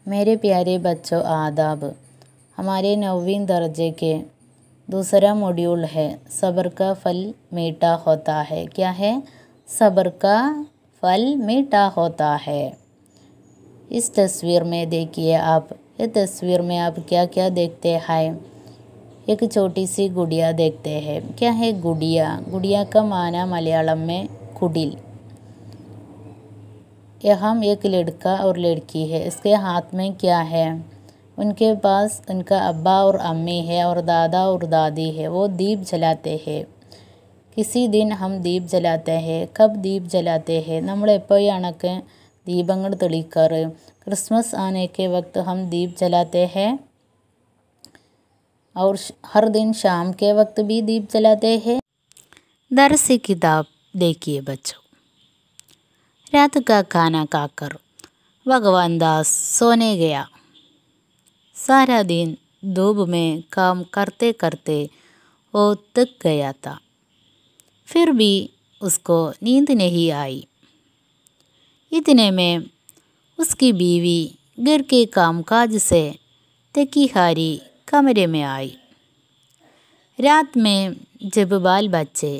मेरे प्यारे बच्चों आदाब। हमारे 9वीं दर्जे के दूसरा मॉड्यूल है सब्र का फल मीठा होता है। क्या है? सब्र का फल मीठा होता है। इस तस्वीर में देखिए आप, इस तस्वीर में आप क्या क्या देखते हैं? एक छोटी सी गुड़िया देखते हैं। क्या है गुड़िया? गुड़िया का माना मलयालम में कुडिल। यहाँ एक लड़का और लड़की है। इसके हाथ में क्या है? उनके पास उनका अब्बा और अम्मी है और दादा और दादी है। वो दीप जलाते हैं। किसी दिन हम दीप जलाते हैं। कब दीप जलाते हैं? നമ്മൾ എപ്പോഴാണൊക്കെ ദീപങ്ങൾ തെളിക്കാറ്? क्रिसमस आने के वक्त हम दीप जलाते हैं और हर दिन शाम के वक्त भी दीप जलाते हैं। दर्स किताब देखिए बच्चों। रात का खाना खाकर भगवान दास सोने गया। सारा दिन धूप में काम करते करते वो थक गया था। फिर भी उसको नींद नहीं आई। इतने में उसकी बीवी घर के कामकाज से थकी हारी कमरे में आई। रात में जब बाल बच्चे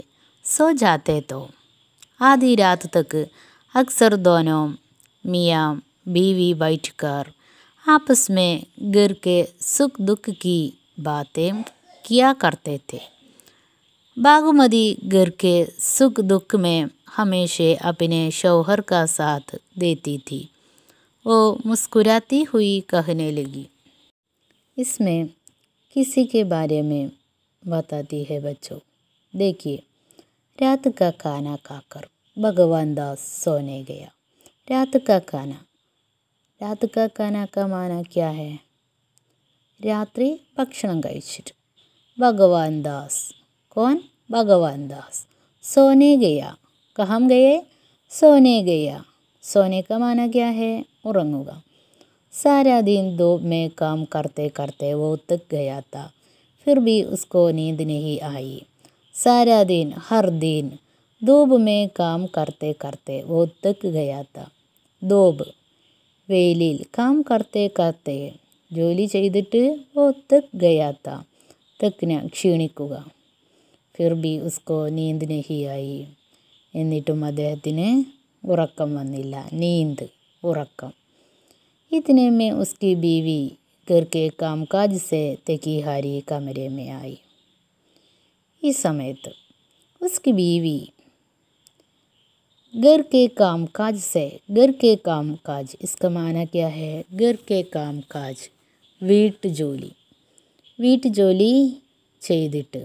सो जाते तो आधी रात तक अक्सर दोनों मियाँ बीवी बैठकर आपस में घर के सुख दुख की बातें किया करते थे। बागमती घर के सुख दुख में हमेशा अपने शौहर का साथ देती थी। वो मुस्कुराती हुई कहने लगी। इसमें किसी के बारे में बताती है बच्चों। देखिए, रात का खाना खाकर भगवान दास सोने गया। रात का खाना, रात का खाना का माना क्या है? രാത്രി ഭക്ഷണം കഴിച്ചിട്ട് भगवान दास, कौन? भगवान दास सोने गया। कहाँ गए? सोने गया। सोने का माना क्या है? उറങ്ങുക। सारा दिन धूप में काम करते करते वो थक गया था। फिर भी उसको नींद नहीं आई। सारा दिन हर दिन धूप में काम करते करते वो थक गया था। धूप വെയിലിൽ काम करते करते ജോലി ചെയ്തിട്ട് वो थक गया था। തക്ന ക്ഷീണിക്കുക। फिर भी उसको नींद नहीं आई। എന്നിട്ടും അദ്ദേഹത്തിന് ഉറക്കം വന്നില്ല. नींद ഉറക്കം। इतने में उसकी बीवी घर के कामकाज से थकी हारी कमरे में आई। इस സമയത്ത് उसकी बीवी घर के कामकाज से, घर के कामकाज इसका माना क्या है? घर के कामकाज വീട്ടുജോലി, വീട്ടുജോലി ചെയ്തിട്ട്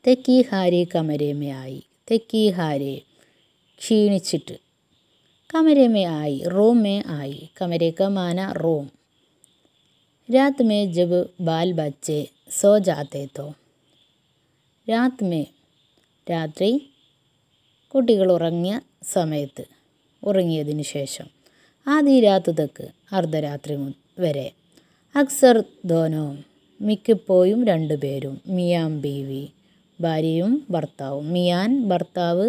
തെക്കി ഹാരി കമരമേ ആയി। തെക്കി ഹാരി ക്ഷീണിച്ചിട്ട് कमरे में आई, रूम में आई। कमरे का माना रूम। रात में जब बाल बच्चे सो जाते तो, रात में രാത്രി കുട്ടികൾ ഉറങ്ങിയ സമയത്ത്, ഉറങ്ങിയതിന് ശേഷം ആദി രാത്ത് തക്ക് അർദ്ധരാത്രി വരെ അക്സർ ദോനോ മിക്കപ്പോഴും രണ്ടുപേരും മിയാൻ ബീവി ഭാര്യയും ഭർത്താവും, മിയാൻ ഭർത്താവ്,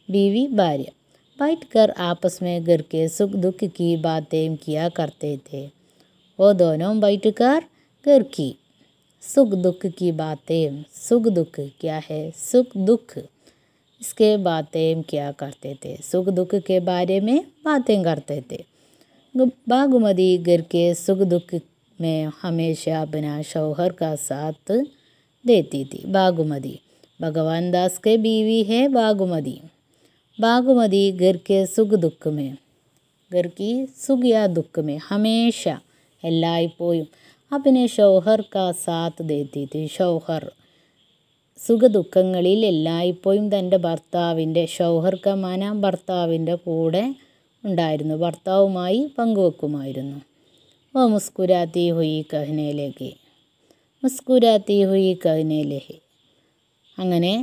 बीवी ഭാര്യ, बैठकर आपस में घर के सुख दुख की बातें किया करते थे। वो दोनों बैठकर घर की सुख दुख की बातें, सुख दुख क्या है? सुख दुख इसके बातें किया करते थे। सुख दुख के बारे में बातें करते थे। बागमती घर के सुख दुख में हमेशा अपना शौहर का साथ देती थी। बागमती भगवान दास के बीवी है बागमती। बागमती घर के सुख दुख में, घर की सुख या दुख में हमेशा എല്ലായ്പ്പോഴും अपने शौहर का साथ देती थी। शौहर സുഖ ദുഃഖങ്ങളിൽ എല്ലായ്പ്പോഴും തൻ്റെ ഭർത്താവിൻ്റെ, ഷൗഹർ ക മാന ഭർത്താവിൻ്റെ കൂടെ ഉണ്ടായിരുന്നു, ഭർത്താവുമായി പങ്കുവെക്കുമായിരുന്നു. ഓ മുസ്കുരാത്തി ഹുയി കഹ്നെ ലഗി, മുസ്കുരാത്തി ഹുയി കഹ്നെ ലഹി, അങ്ങനെ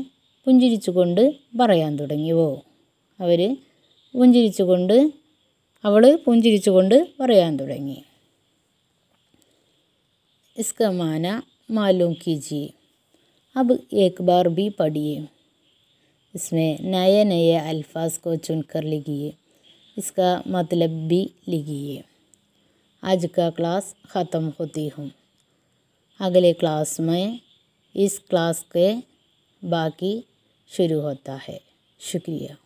പുഞ്ചിരിച്ചുകൊണ്ട് പറയാൻ തുടങ്ങി. അവൾ പുഞ്ചിരിച്ചുകൊണ്ട് പറയാൻ തുടങ്ങി. इसका माना मालूम कीजिए। अब एक बार भी पढ़िए। इसमें नए नए अल्फाज को चुनकर लिखिए। इसका मतलब भी लिखिए। आज का क्लास ख़त्म होती हूँ। अगले क्लास में इस क्लास के बाकी शुरू होता है। शुक्रिया।